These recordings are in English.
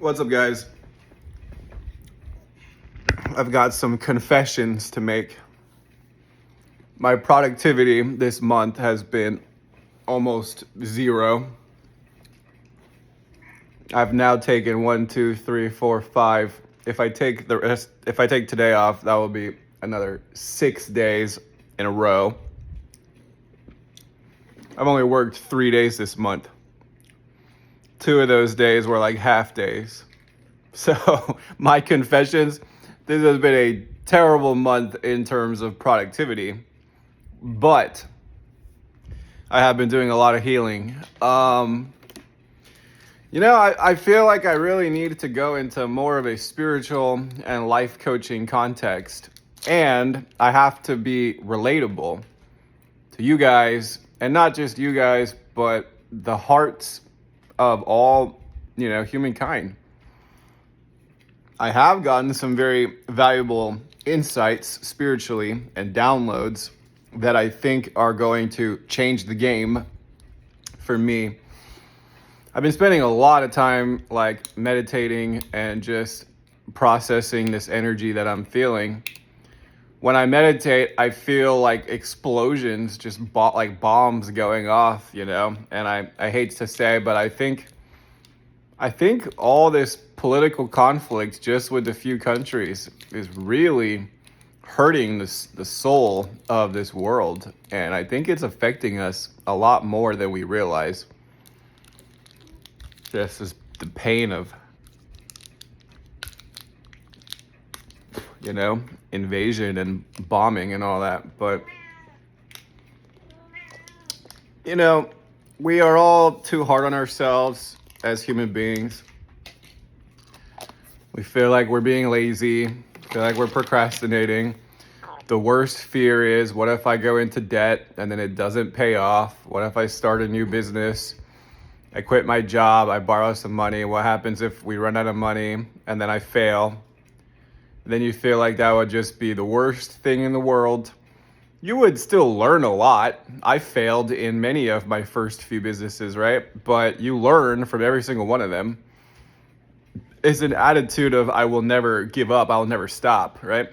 What's up, guys? I've got some confessions to make. My productivity this month has been almost zero. I've now taken 1, 2, 3, 4, 5. If I take today off, that will be another 6 days in a row. I've only worked 3 days this month. 2 of those days were like half days. So my confessions, this has been a terrible month in terms of productivity, but I have been doing a lot of healing. I feel like I really need to go into more of a spiritual and life coaching context, and I have to be relatable to you guys, and not just you guys, but the hearts of all, humankind. I have gotten some very valuable insights spiritually and downloads that I think are going to change the game for me. I've been spending a lot of time meditating and just processing this energy that I'm feeling. When I meditate, I feel like explosions, just like bombs going off, and I hate to say, but I think all this political conflict just with a few countries is really hurting the soul of this world. And I think it's affecting us a lot more than we realize. This is the pain of, invasion and bombing and all that. But, we are all too hard on ourselves as human beings. We feel like we're being lazy, feel like we're procrastinating. The worst fear is, what if I go into debt and then it doesn't pay off? What if I start a new business? I quit my job, I borrow some money. What happens if we run out of money and then I fail? Then you feel like that would just be the worst thing in the world. You would still learn a lot. I failed in many of my first few businesses, right? But you learn from every single one of them. It's an attitude of, I will never give up, I will never stop, right?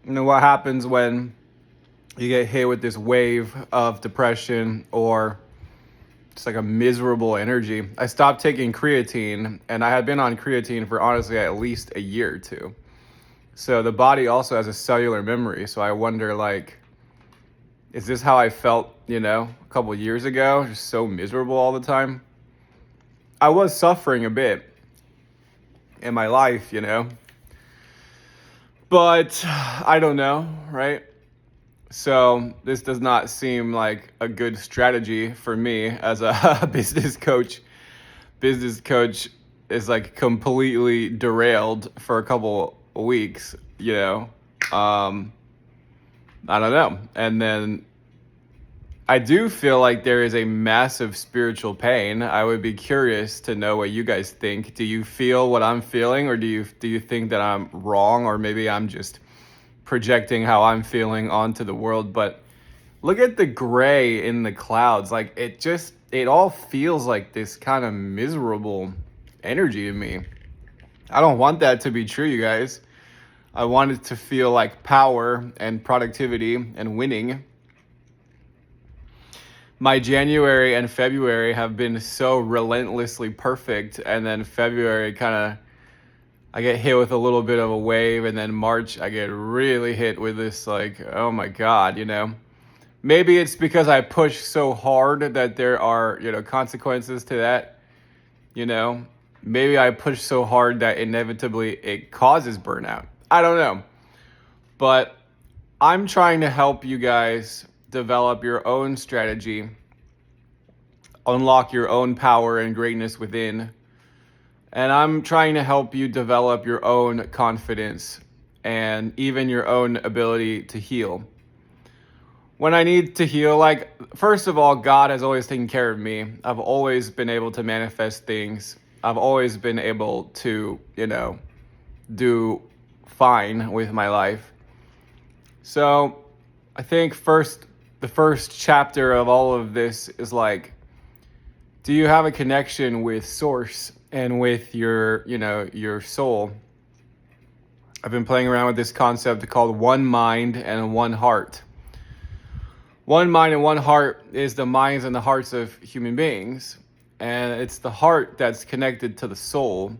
What happens when you get hit with this wave of depression or just like a miserable energy? I stopped taking creatine, and I had been on creatine for honestly at least a year or two. So the body also has a cellular memory. So I wonder, is this how I felt, a couple of years ago? Just so miserable all the time. I was suffering a bit in my life, but I don't know, right? So this does not seem like a good strategy for me as a business coach. Business coach is completely derailed for a couple of weeks, I don't know. And then I do feel like there is a massive spiritual pain. I would be curious to know what you guys think. Do you feel what I'm feeling, or do you think that I'm wrong, or maybe I'm just projecting how I'm feeling onto the world? But look at the gray in the clouds. It all feels like this kind of miserable energy to me. I don't want that to be true, you guys. I want it to feel like power and productivity and winning. My January and February have been so relentlessly perfect, and then February I get hit with a little bit of a wave, and then March I get really hit with this oh my God, Maybe it's because I push so hard that there are, consequences to that, Maybe I push so hard that inevitably it causes burnout. I don't know. But I'm trying to help you guys develop your own strategy, unlock your own power and greatness within. And I'm trying to help you develop your own confidence and even your own ability to heal. When I need to heal, first of all, God has always taken care of me. I've always been able to manifest things. I've always been able to, do fine with my life. So I think the first chapter of all of this is do you have a connection with Source? and with your soul. I've been playing around with this concept called one mind and one heart. One mind and one heart is the minds and the hearts of human beings, and it's the heart that's connected to the soul.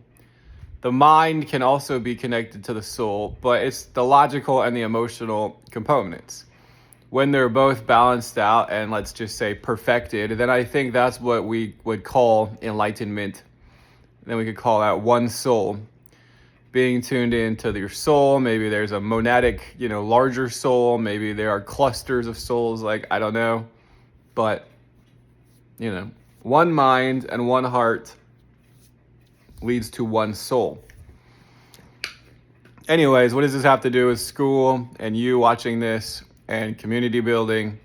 The mind can also be connected to the soul, but it's the logical and the emotional components. When they're both balanced out and, let's just say, perfected, then I think that's what we would call enlightenment. Then we could call that one soul. Being tuned into your soul. Maybe there's a monadic, larger soul. Maybe there are clusters of souls, like, I don't know. But, one mind and one heart leads to one soul. Anyways, what does this have to do with school and you watching this and community building?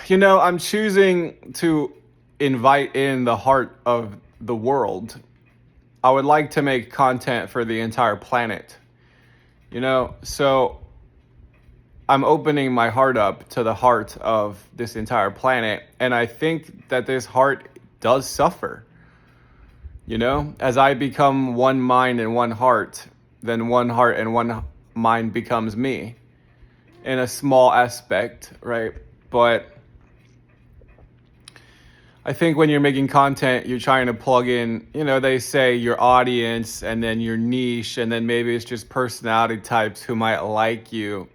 I'm choosing to invite in the heart of the world. I would like to make content for the entire planet, so I'm opening my heart up to the heart of this entire planet. And I think that this heart does suffer, as I become one mind and one heart, then one heart and one mind becomes me in a small aspect, right? But I think when you're making content, you're trying to plug in, they say your audience and then your niche, and then maybe it's just personality types who might like you.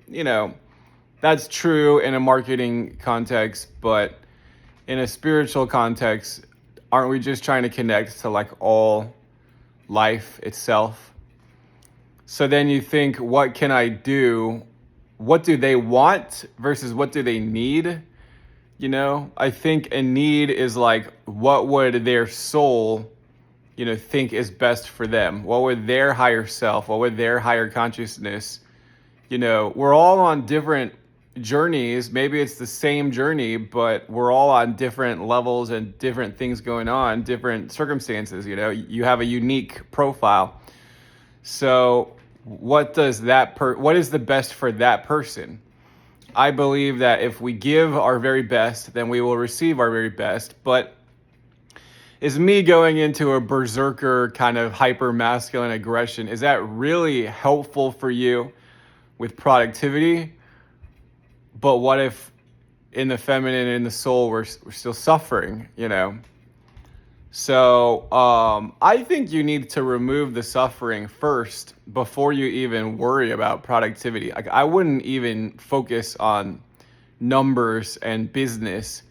That's true in a marketing context, but in a spiritual context, aren't we just trying to connect to like all life itself? So then you think, what can I do? What do they want versus what do they need? I think a need is like, what would their soul, think is best for them? What would their higher self, what would their higher consciousness, we're all on different journeys. Maybe it's the same journey, but we're all on different levels and different things going on, different circumstances. You have a unique profile. So what is the best for that person? I believe that if we give our very best, then we will receive our very best. But is me going into a berserker kind of hyper masculine aggression, is that really helpful for you with productivity? But what if in the feminine and in the soul we're still suffering, So I think you need to remove the suffering first before you even worry about productivity. Like, I wouldn't even focus on numbers and business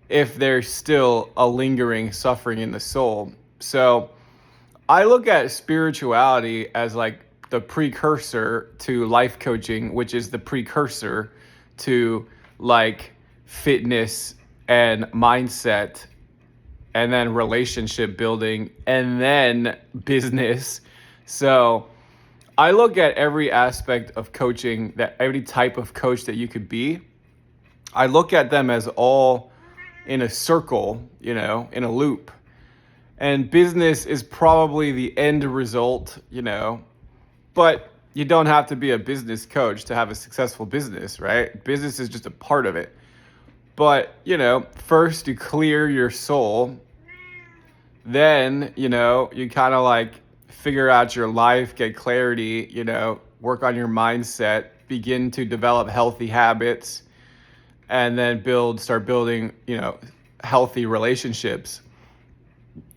if there's still a lingering suffering in the soul. So I look at spirituality as like the precursor to life coaching, which is the precursor to like fitness and mindset, and then relationship building, and then business. So I look at every aspect of coaching, that every type of coach that you could be, I look at them as all in a circle, in a loop. And business is probably the end result, but you don't have to be a business coach to have a successful business, right? Business is just a part of it. But, first you clear your soul. Then, you kind of like figure out your life, get clarity, work on your mindset, begin to develop healthy habits, and then start building, healthy relationships.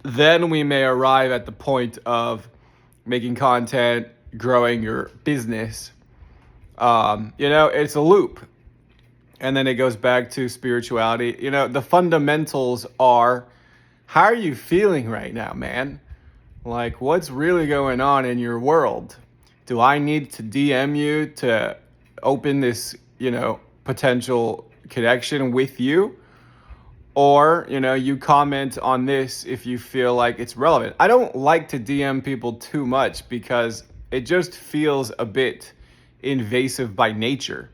Then we may arrive at the point of making content, growing your business. It's a loop. And then it goes back to spirituality. The fundamentals are, how are you feeling right now, man? Like, what's really going on in your world? Do I need to DM you to open this, potential connection with you? Or, you comment on this if you feel like it's relevant. I don't like to DM people too much because it just feels a bit invasive by nature.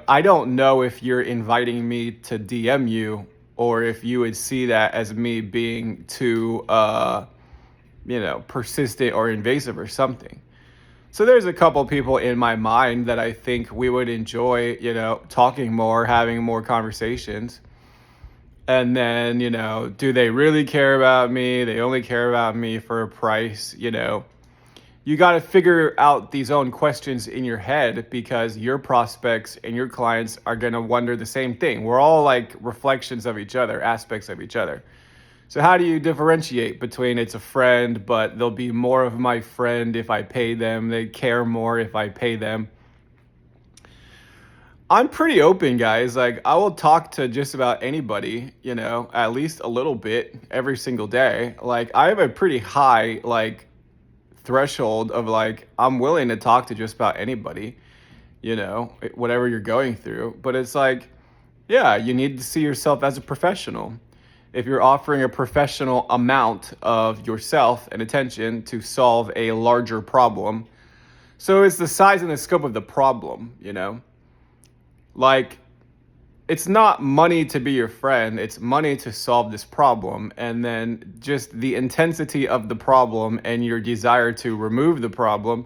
I don't know if you're inviting me to DM you or if you would see that as me being too, persistent or invasive or something. So there's a couple people in my mind that I think we would enjoy, talking more, having more conversations. And then, do they really care about me? They only care about me for a price, You got to figure out these own questions in your head because your prospects and your clients are going to wonder the same thing. We're all like reflections of each other, aspects of each other. So how do you differentiate between it's a friend, but they'll be more of my friend if I pay them, they care more if I pay them? I'm pretty open, guys. Like, I will talk to just about anybody, at least a little bit every single day. Like, I have a pretty high, like, threshold of, like, I'm willing to talk to just about anybody, whatever you're going through. But it's like, yeah, you need to see yourself as a professional. If you're offering a professional amount of yourself and attention to solve a larger problem, so it's the size and the scope of the problem. Like, it's not money to be your friend, it's money to solve this problem. And then just the intensity of the problem and your desire to remove the problem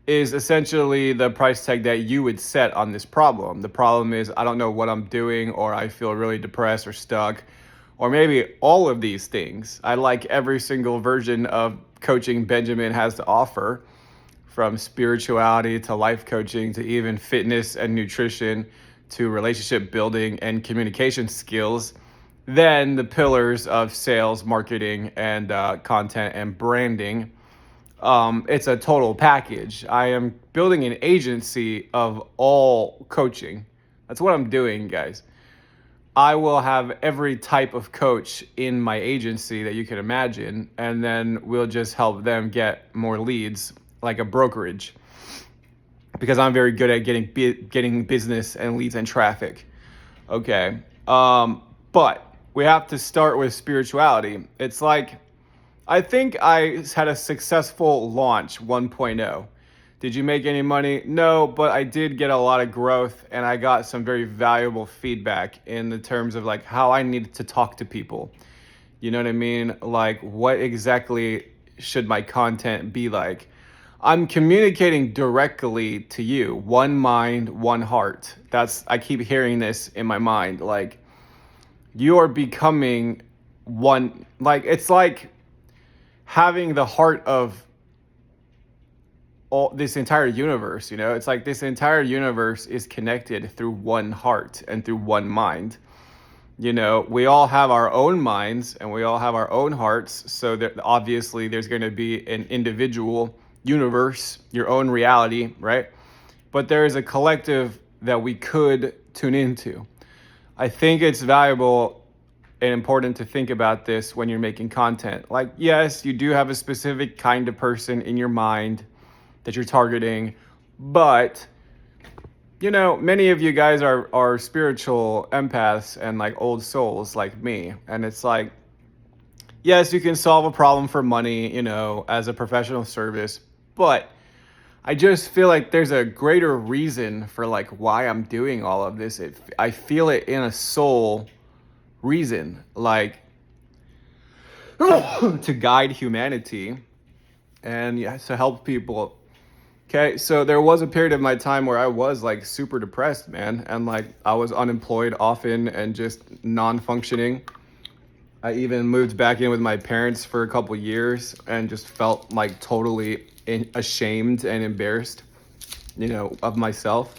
is essentially the price tag that you would set on this problem. The problem is, I don't know what I'm doing, or I feel really depressed or stuck, or maybe all of these things. I like every single version of coaching Benjamin has to offer, from spirituality to life coaching to even fitness and nutrition to relationship building and communication skills, then the pillars of sales, marketing, and content and branding. It's a total package. I am building an agency of all coaching. That's what I'm doing, guys. I will have every type of coach in my agency that you can imagine, and then we'll just help them get more leads, like a brokerage, because I'm very good at getting business and leads and traffic. Okay. But we have to start with spirituality. It's like, I think I had a successful launch 1.0. Did you make any money? No, but I did get a lot of growth, and I got some very valuable feedback in the terms of like how I needed to talk to people. You know what I mean? Like, what exactly should my content be like? I'm communicating directly to you. One mind, one heart. I keep hearing this in my mind. Like, you are becoming one. Like, it's like having the heart of all this entire universe. It's like this entire universe is connected through one heart and through one mind. We all have our own minds and we all have our own hearts. So that obviously there's going to be an individual universe, your own reality, right? But there is a collective that we could tune into. I think it's valuable and important to think about this when you're making content. Like, yes, you do have a specific kind of person in your mind that you're targeting, but many of you guys are spiritual empaths and like old souls like me. And it's like, yes, you can solve a problem for money, as a professional service, but I just feel like there's a greater reason for like why I'm doing all of this. I feel it in a soul reason, like to guide humanity and to help people. Okay, so there was a period of my time where I was like super depressed, man, and like I was unemployed often and just non-functioning. I even moved back in with my parents for a couple years and just felt like totally ashamed and embarrassed, of myself.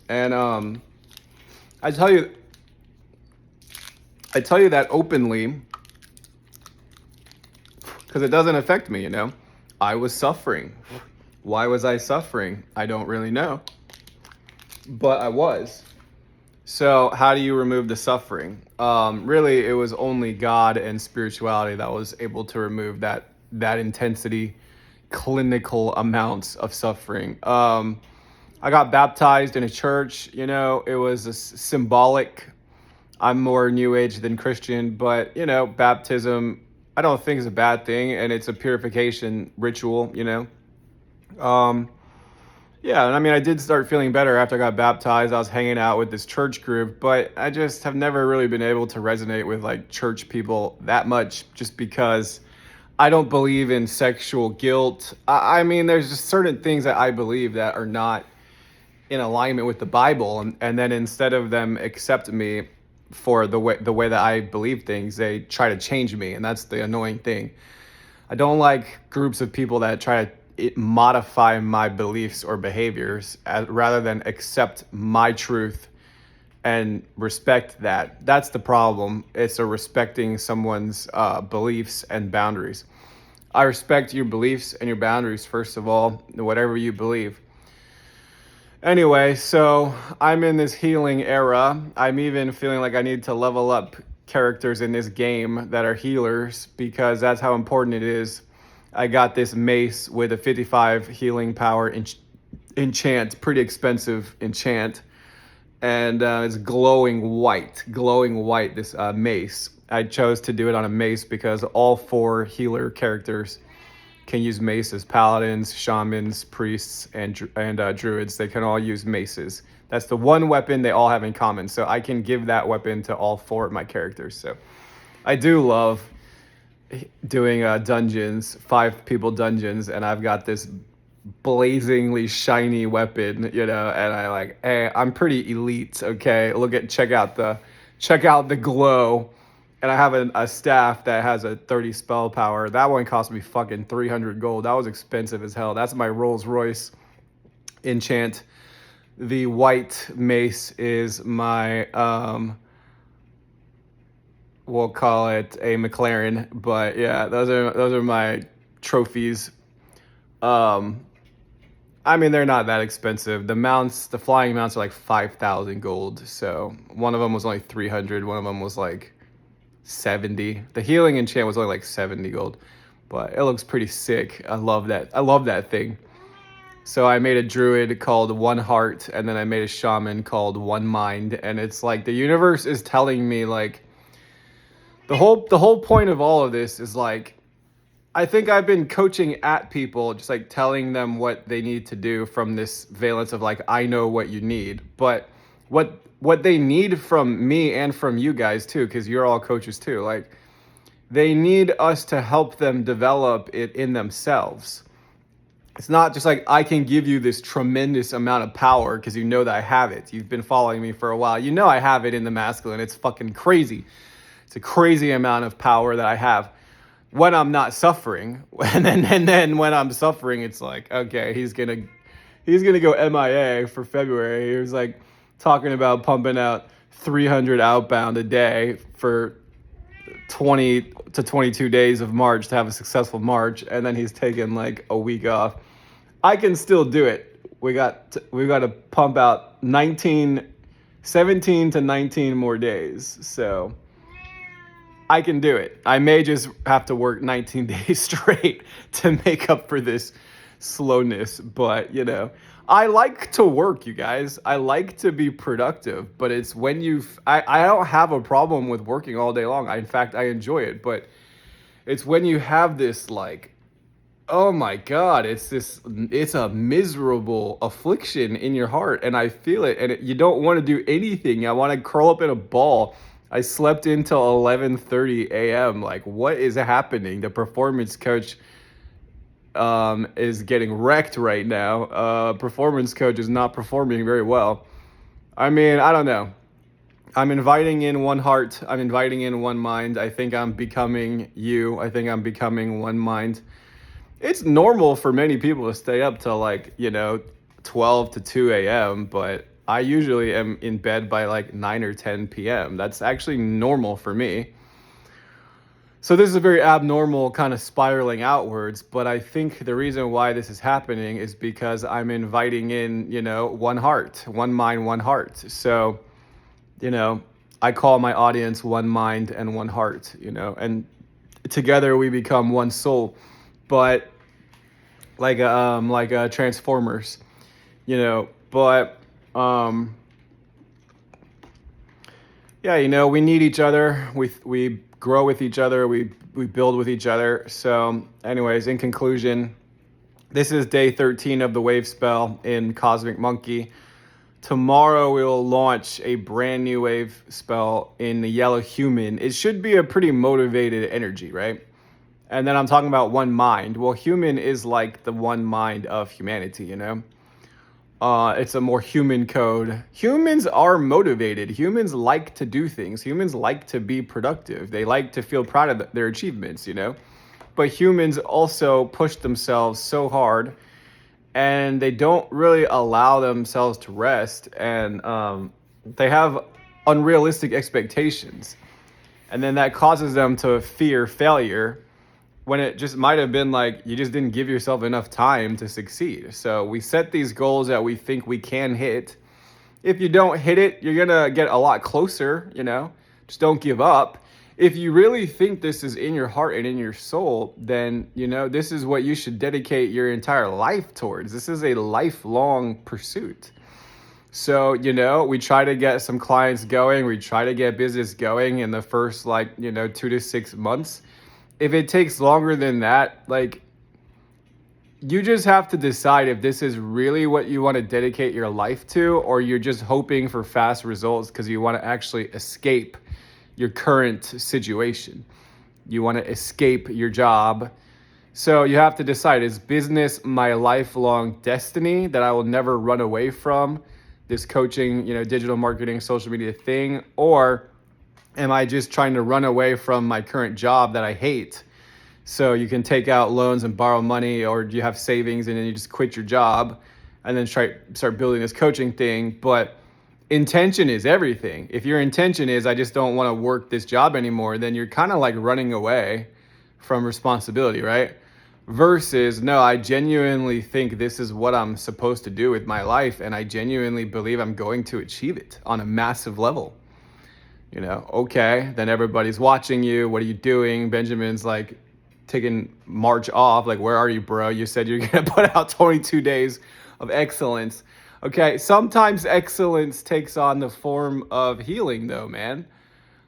And I tell you that openly because it doesn't affect me. I was suffering. Why was I suffering? I don't really know, but I was. So how do you remove the suffering? Really, it was only God and spirituality that was able to remove that intensity, clinical amounts of suffering. I got baptized in a church. It was a symbolic. I'm more New Age than Christian, but baptism, I don't think is a bad thing, and it's a purification ritual. Yeah, and I mean, I did start feeling better after I got baptized. I was hanging out with this church group, but I just have never really been able to resonate with like church people that much, just because I don't believe in sexual guilt. I mean, there's just certain things that I believe that are not in alignment with the Bible, and then instead of them accept me for the way that I believe things. They try to change me, and that's the annoying thing. I don't like groups of people that try to modify my beliefs or behaviors rather than accept my truth and respect that. That's the problem. It's a respecting someone's beliefs and boundaries. I respect your beliefs and your boundaries, first of all, whatever you believe. Anyway, so I'm in this healing era. I'm even feeling like I need to level up characters in this game that are healers because that's how important it is. I got this mace with a 55 healing power enchant, pretty expensive enchant, and it's glowing white. This mace. I chose to do it on a mace because all 4 healer characters can use maces: paladins, shamans, priests, and druids. They can all use maces. That's the one weapon they all have in common. So I can give that weapon to all 4 of my characters. So I do love doing dungeons, 5-people dungeons, and I've got this blazingly shiny weapon, and I like, hey, I'm pretty elite, okay? Check out the glow. And I have a staff that has a 30 spell power. That one cost me fucking 300 gold. That was expensive as hell. That's my Rolls Royce enchant. The white mace is my we'll call it a McLaren, but yeah, those are my trophies. I mean, they're not that expensive. The flying mounts are like 5,000 gold. So one of them was only 300. One of them was like 70. The healing enchant was only like 70 gold, but it looks pretty sick. I love that thing. So I made a druid called OneHeart, and then I made a shaman called OneMind, and it's like the universe is telling me like the whole point of all of this is like I think I've been coaching at people, just like telling them what they need to do from this valence of like I know what you need, but what they need from me and from you guys too, because you're all coaches too, like they need us to help them develop it in themselves. It's not just like I can give you this tremendous amount of power because you know that I have it. You've been following me for a while. You know I have it in the masculine. It's fucking crazy. It's a crazy amount of power that I have when I'm not suffering. And then when I'm suffering, it's like, okay, he's gonna go MIA for February. He was like talking about pumping out 300 outbound a day for 20 to 22 days of March to have a successful March, and then he's taking like a week off. I can still do it. We got to pump out 17 to 19 more days. So I can do it. I may just have to work 19 days straight to make up for this slowness, but I like to work, you guys. I like to be productive, but it's when I don't have a problem with working all day long. In fact, I enjoy it, but it's when you have this like, oh my God, it's a miserable affliction in your heart, and I feel it, and you don't want to do anything. I want to curl up in a ball. I slept until 11:30 a.m. Like, what is happening? The performance coach is getting wrecked right now. Performance coach is not performing very well. I mean, I don't know. I'm inviting in OneHeart. I'm inviting in OneMind. I think I'm becoming you. I think I'm becoming OneMind. It's normal for many people to stay up till 12 to 2 a.m., but I usually am in bed by like 9 or 10 p.m. That's actually normal for me. So this is a very abnormal kind of spiraling outwards, but I think the reason why this is happening is because I'm inviting in, one heart, one mind, one heart. So, I call my audience one mind and one heart, and together we become one soul. But like Transformers, but yeah, we need each other. We grow with each other. We build with each other. So anyways, in conclusion, this is day 13 of the wave spell in Cosmic Monkey. Tomorrow we will launch a brand new wave spell in the Yellow Human. It should be a pretty motivated energy, right? And then I'm talking about one mind. Well, human is like the one mind of humanity, It's a more human code. Humans are motivated. Humans like to do things. Humans like to be productive. They like to feel proud of their achievements, But humans also push themselves so hard, and they don't really allow themselves to rest, and they have unrealistic expectations. And then that causes them to fear failure when it just might have been like you just didn't give yourself enough time to succeed. So we set these goals that we think we can hit. If you don't hit it, you're going to get a lot closer. Just don't give up. If you really think this is in your heart and in your soul, then, this is what you should dedicate your entire life towards. This is a lifelong pursuit. So, we try to get some clients going. We try to get business going in the first 2 to 6 months. If it takes longer than that, you just have to decide if this is really what you want to dedicate your life to, or you're just hoping for fast results because you want to actually escape your current situation. You want to escape your job. So you have to decide, is business my lifelong destiny that I will never run away from, this coaching, digital marketing, social media thing, or am I just trying to run away from my current job that I hate? So you can take out loans and borrow money, or you have savings and then you just quit your job and then start building this coaching thing. But intention is everything. If your intention is, I just don't want to work this job anymore, then you're kind of like running away from responsibility, right? Versus, no, I genuinely think this is what I'm supposed to do with my life, and I genuinely believe I'm going to achieve it on a massive level. Okay, then everybody's watching you. What are you doing? Benjamin's like taking March off. Like, where are you, bro? You said you're going to put out 22 days of excellence. Okay, sometimes excellence takes on the form of healing, though, man.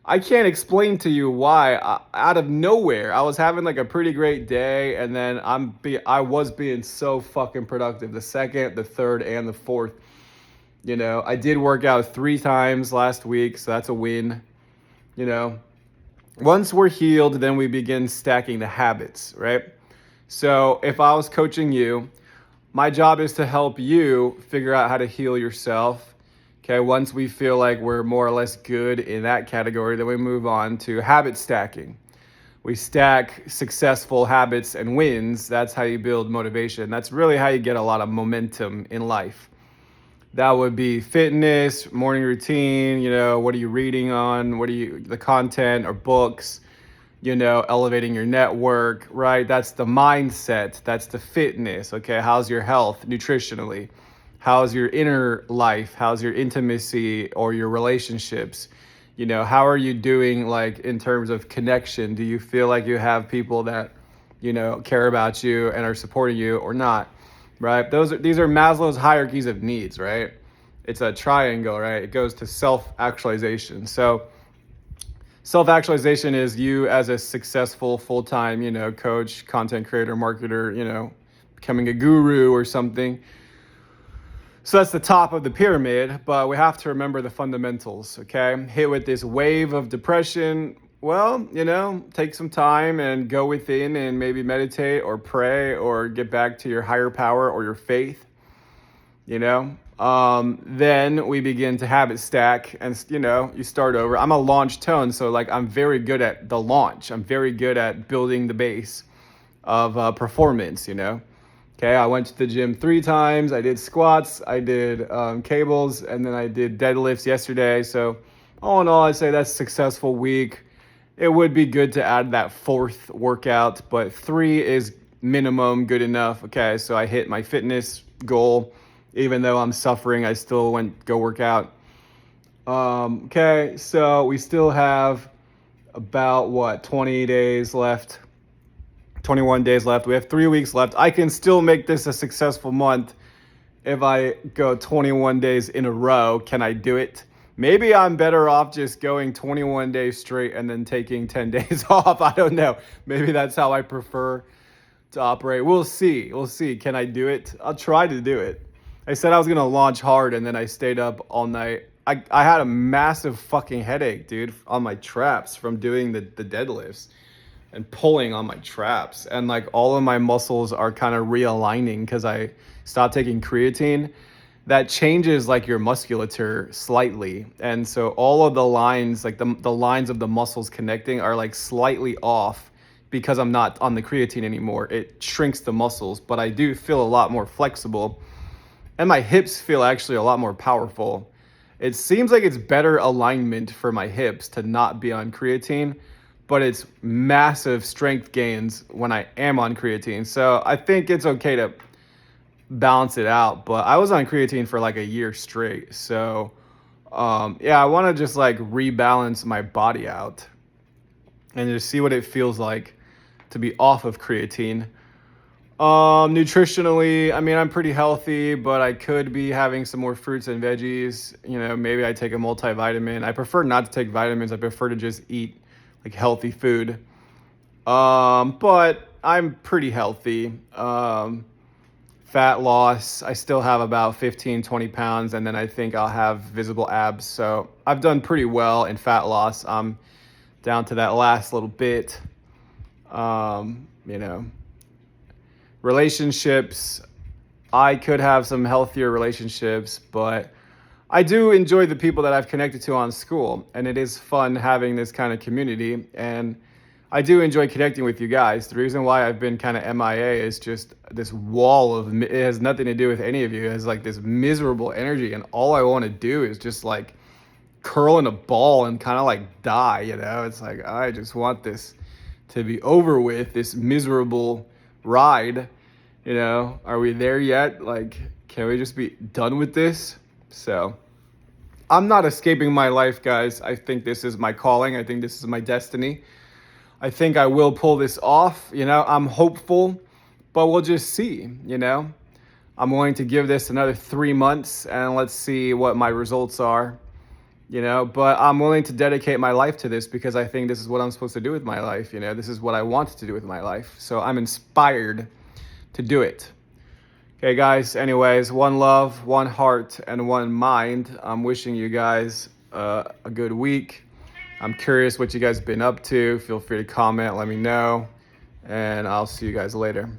I can't explain to you why. Out of nowhere, I was having like a pretty great day, and then I was being so fucking productive the second, the third, and the fourth. I did work out 3 times last week, so that's a win. Once we're healed, then we begin stacking the habits, right? So if I was coaching you, my job is to help you figure out how to heal yourself. Okay, once we feel like we're more or less good in that category, then we move on to habit stacking. We stack successful habits and wins. That's how you build motivation. That's really how you get a lot of momentum in life. That would be fitness, morning routine, what are you reading on? What are the content or books, elevating your network, right? That's the mindset. That's the fitness. Okay, how's your health nutritionally? How's your inner life? How's your intimacy or your relationships? How are you doing in terms of connection? Do you feel like you have people that, care about you and are supporting you or not? Right? These are Maslow's hierarchies of needs, right? It's a triangle, right? It goes to self-actualization. So self-actualization is you as a successful full-time, coach, content creator, marketer, becoming a guru or something. So that's the top of the pyramid, but we have to remember the fundamentals, okay? Hit with this wave of depression, well, take some time and go within and maybe meditate or pray or get back to your higher power or your faith, Then we begin to habit stack and, you start over. I'm a launch tone, so I'm very good at the launch. I'm very good at building the base of performance, Okay, I went to the gym 3 times. I did squats, I did cables, and then I did deadlifts yesterday. So all in all, I'd say that's a successful week. It would be good to add that 4th workout, but 3 is minimum good enough. Okay, so I hit my fitness goal. Even though I'm suffering, I still go work out. Okay, so we still have about 20 days left. 21 days left. We have 3 weeks left. I can still make this a successful month if I go 21 days in a row. Can I do it? Maybe I'm better off just going 21 days straight and then taking 10 days off. I don't know. Maybe that's how I prefer to operate. We'll see. Can I do it? I'll try to do it. I said I was going to launch hard, and then I stayed up all night. I had a massive fucking headache, dude, on my traps from doing the deadlifts and pulling on my traps. And all of my muscles are kind of realigning because I stopped taking creatine. that changes like your musculature slightly. And so all of the lines, like the lines of the muscles connecting are like slightly off because I'm not on the creatine anymore. It shrinks the muscles, but I do feel a lot more flexible and my hips feel actually a lot more powerful. It seems like it's better alignment for my hips to not be on creatine, but it's massive strength gains when I am on creatine. So I think it's okay to balance it out. But I was on creatine for like a year straight. So yeah, I want to just like rebalance my body out and just see what it feels like to be off of creatine. Nutritionally, I mean, I'm pretty healthy, but I could be having some more fruits and veggies. You know, maybe I take a multivitamin. I prefer not to take vitamins. I prefer to just eat like healthy food. But I'm pretty healthy. Fat loss, I still have about 15, 20 pounds, and then I think I'll have visible abs. So I've done pretty well in fat loss. I'm down to that last little bit. You know, relationships, I could have some healthier relationships, but I do enjoy the people that I've connected to on school, and it is fun having this kind of community. And I do enjoy connecting with you guys. The reason why I've been kind of MIA is just this wall of, it has nothing to do with any of you. It has like this miserable energy, and all I want to do is just like curl in a ball and kind of like die, you know? It's like, I just want this to be over with, this miserable ride. You know, are we there yet? Like, can we just be done with this? So I'm not escaping my life, guys. I think this is my calling. I think this is my destiny. I think I will pull this off. You know, I'm hopeful, but we'll just see. You know, I'm willing to give this another 3 months and let's see what my results are. You know, but I'm willing to dedicate my life to this because I think this is what I'm supposed to do with my life. You know, this is what I want to do with my life. So I'm inspired to do it. Okay, guys, anyways, one love, one heart, and one mind. I'm wishing you guys a good week. I'm curious what you guys have been up to. Feel free to comment, let me know, and I'll see you guys later.